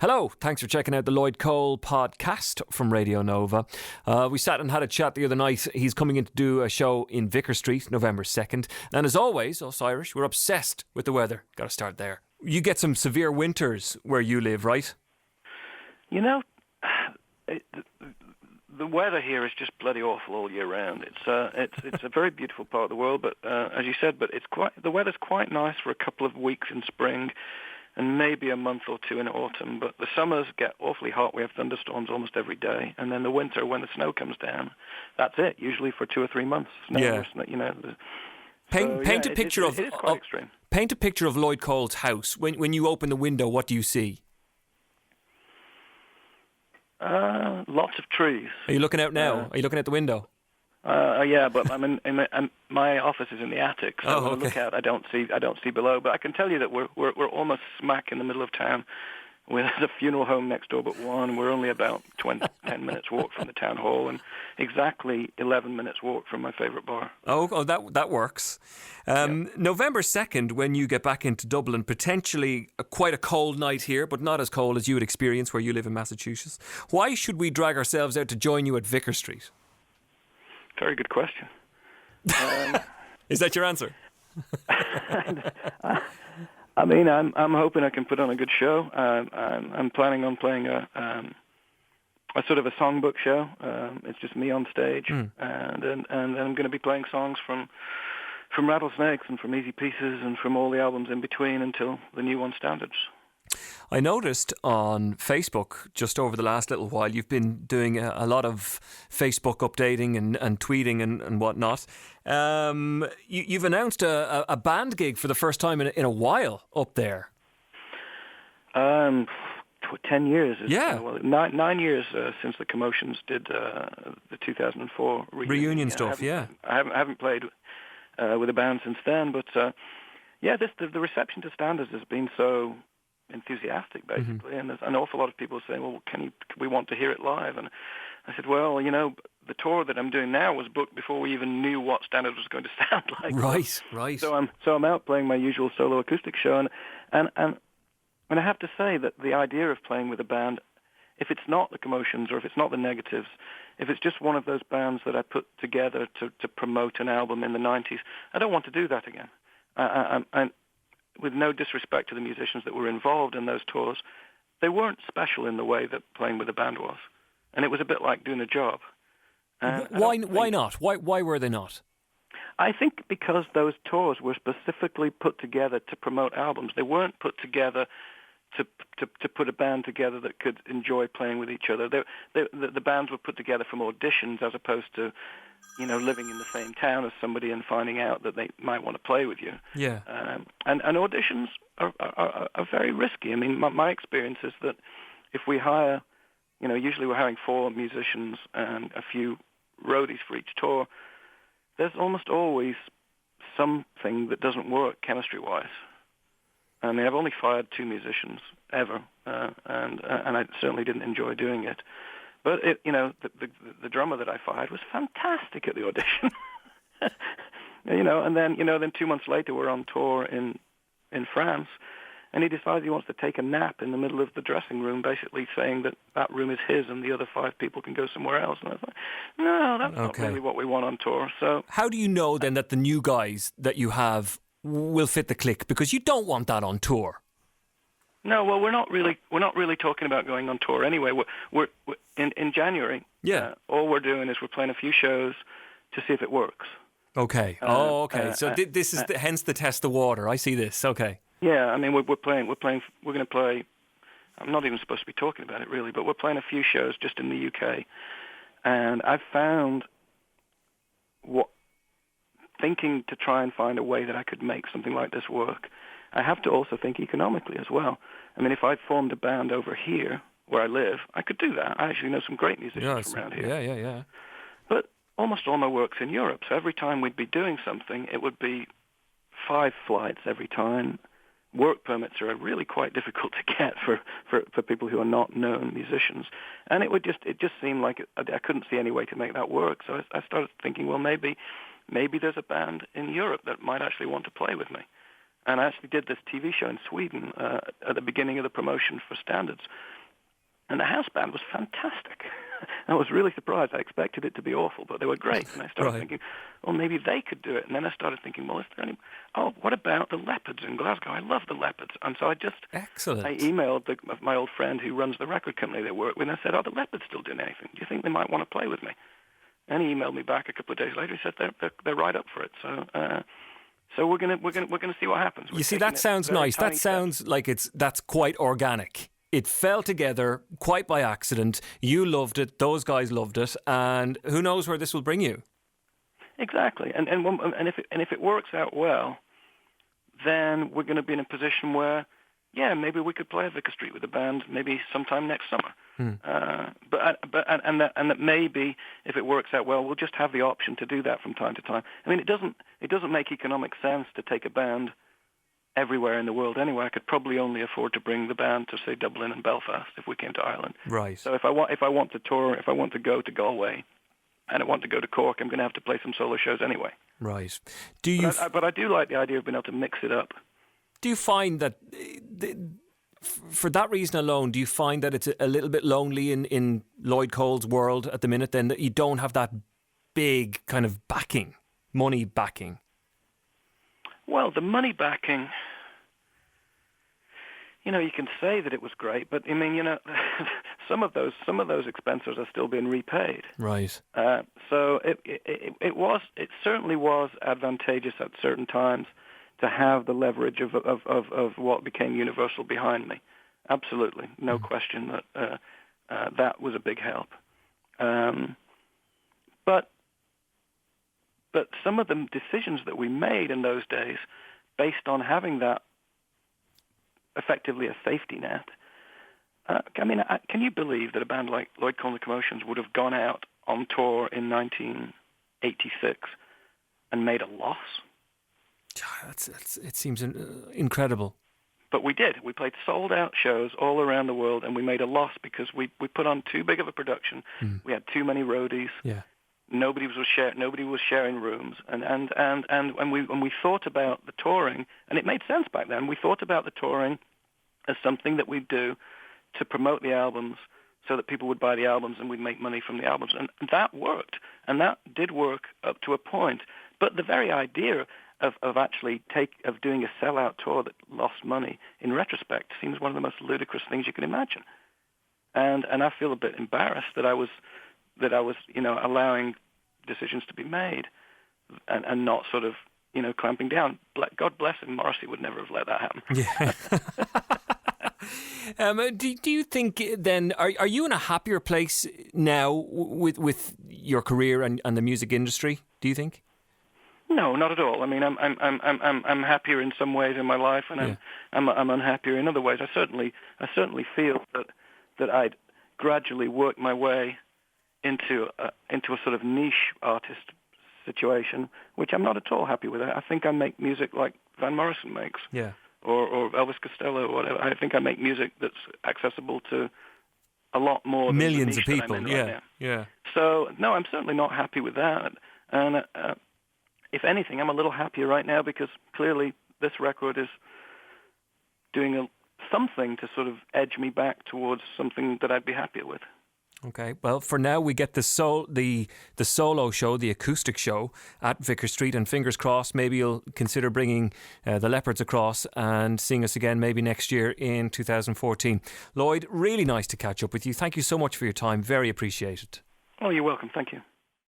Hello, thanks for checking out the Lloyd Cole podcast from Radio Nova. We sat and had a chat the other night. He's coming in to do a show in Vicar Street, November 2nd. And as always, us Irish, we're obsessed with the weather. Got to start there. You get some severe winters where you live, right? You know, the weather here is just bloody awful all year round. It's a very beautiful part of the world, but as you said, the weather's quite nice for a couple of weeks in spring. And maybe a month or two in autumn, but the summers get awfully hot. We have thunderstorms almost every day, and then the winter, when the snow comes down, that's it. Usually for 2 or 3 months. Snow, you know. Paint a picture it is quite extreme. Paint a picture of Lloyd Cole's house. When you open the window, what do you see? Lots of trees. Are you looking out now? Are you looking at the window? Yeah, but my office is in the attic, so when I look out, I don't see below. But I can tell you that we're almost smack in the middle of town. There's a funeral home next door but one. We're only about 10 minutes walk from the town hall, and exactly 11 minutes walk from my favourite bar. Oh, that works. November 2nd, when you get back into Dublin, potentially quite a cold night here, but not as cold as you would experience where you live in Massachusetts. Why should we drag ourselves out to join you at Vicar Street? Very good question. Is that your answer? I mean, I'm hoping I can put on a good show. I'm planning on playing a sort of a songbook show. It's just me on stage, and I'm going to be playing songs from Rattlesnakes and from Easy Pieces and from all the albums in between until the new one standards. I noticed on Facebook just over the last little while you've been doing a lot of Facebook updating and tweeting and whatnot. You've announced a band gig for the first time in a while up there. 10 years. Yeah. 9 years since the Commotions did the 2004 reunion stuff. I haven't played with a band since then, but the reception to standards has been so enthusiastic, basically, and there's an awful lot of people saying, well, we want to hear it live? And I said, well, you know, the tour that I'm doing now was booked before we even knew what standard was going to sound like. Right. So I'm out playing my usual solo acoustic show, and I have to say that the idea of playing with a band, if it's not the Commotions or if it's not the Negatives, if it's just one of those bands that I put together to promote an album in the 90s, I don't want to do that again. With no disrespect to the musicians that were involved in those tours, they weren't special in the way that playing with a band was. And it was a bit like doing a job. Why not? Why were they not? I think because those tours were specifically put together to promote albums. They weren't put together to put a band together that could enjoy playing with each other. The bands were put together from auditions as opposed to, you know, living in the same town as somebody and finding out that they might want to play with you. Yeah. And auditions are very risky. I mean, my experience is that if we hire, you know, usually we're hiring 4 musicians and a few roadies for each tour, there's almost always something that doesn't work chemistry-wise. I mean, I've only fired 2 musicians ever, and I certainly didn't enjoy doing it. But the drummer that I fired was fantastic at the audition. and then 2 months later we're on tour in France, and he decides he wants to take a nap in the middle of the dressing room, basically saying that room is his and the other 5 people can go somewhere else. And I was like, no, that's not really what we want on tour. So how do you know then that the new guys that you have will fit the clique? Because you don't want that on tour. No, well, we're not really talking about going on tour anyway. We're in January. Yeah. All we're doing is we're playing a few shows to see if it works. Okay. Okay. So this is hence the test the water. I see this. Okay. Yeah. I mean, we're going to play. I'm not even supposed to be talking about it really, but we're playing a few shows just in the UK, and I've found thinking to try and find a way that I could make something like this work, I have to also think economically as well. I mean, if I formed a band over here where I live, I could do that. I actually know some great musicians from around here. Yeah. But almost all my work's in Europe, so every time we'd be doing something, it would be 5 flights every time. Work permits are really quite difficult to get for people who are not known musicians, and it just seemed like I couldn't see any way to make that work. So I started thinking, well, maybe there's a band in Europe that might actually want to play with me. and I actually did this TV show in Sweden at the beginning of the promotion for Standards. And the house band was fantastic. I was really surprised. I expected it to be awful, but they were great. And I started thinking, well, maybe they could do it. And then I started thinking, well, is there any... Oh, what about the Leopards in Glasgow? I love the Leopards. And so Excellent. I emailed my old friend who runs the record company they work with, and I said, are the Leopards still doing anything? Do you think they might want to play with me? And he emailed me back a couple of days later. He said they're right up for it. So we're gonna see what happens. You see, that sounds nice. That sounds like that's quite organic. It fell together quite by accident. You loved it. Those guys loved it. And who knows where this will bring you? Exactly. And if it works out well, then we're going to be in a position where, yeah, maybe we could play at Vicar Street with the band maybe sometime next summer. But that maybe if it works out well, we'll just have the option to do that from time to time. I mean, it doesn't make economic sense to take a band everywhere in the world anyway. I could probably only afford to bring the band to, say, Dublin and Belfast if we came to Ireland. Right. So if I want to tour, if I want to go to Galway, and I want to go to Cork, I'm going to have to play some solo shows anyway. Right. But I do like the idea of being able to mix it up. Do you find that, for that reason alone, do you find that it's a little bit lonely in Lloyd Cole's world at the minute, then, that you don't have that big kind of money backing? Well, the money backing, you can say that it was great, but I mean, some of those expenses are still being repaid. Right. So it certainly was advantageous at certain times to have the leverage of what became Universal behind me. Absolutely, no question that that was a big help. But some of the decisions that we made in those days, based on having that effectively a safety net, can you believe that a band like Lloyd Cole and the Commotions would have gone out on tour in 1986 and made a loss? It seems incredible. But we did. We played sold-out shows all around the world, and we made a loss because we put on too big of a production. We had too many roadies. Yeah. Nobody was sharing rooms, and when we thought about the touring, and it made sense back then. We thought about the touring as something that we'd do to promote the albums, so that people would buy the albums and we'd make money from the albums, and that worked, and that did work up to a point. But the very idea of doing a sellout tour that lost money, in retrospect, seems one of the most ludicrous things you can imagine, and I feel a bit embarrassed that I was allowing decisions to be made and not sort of, clamping down. God bless him, Morrissey would never have let that happen. Yeah. Do you think then, are you in a happier place now with your career and the music industry, do you think? No, not at all. I mean, I'm happier in some ways in my life, and I'm unhappier in other ways. I certainly feel that I'd gradually worked my way into a sort of niche artist situation, which I'm not at all happy with. I think I make music like Van Morrison makes, or Elvis Costello, or whatever. I think I make music that's accessible to a lot more millions than of people. Right now. So no, I'm certainly not happy with that. And if anything, I'm a little happier right now because clearly this record is doing something to sort of edge me back towards something that I'd be happier with. Okay, well, for now we get the solo show, the acoustic show at Vicar Street, and fingers crossed maybe you'll consider bringing the Leopards across and seeing us again maybe next year in 2014. Lloyd, really nice to catch up with you. Thank you so much for your time. Very appreciated. Oh, you're welcome. Thank you.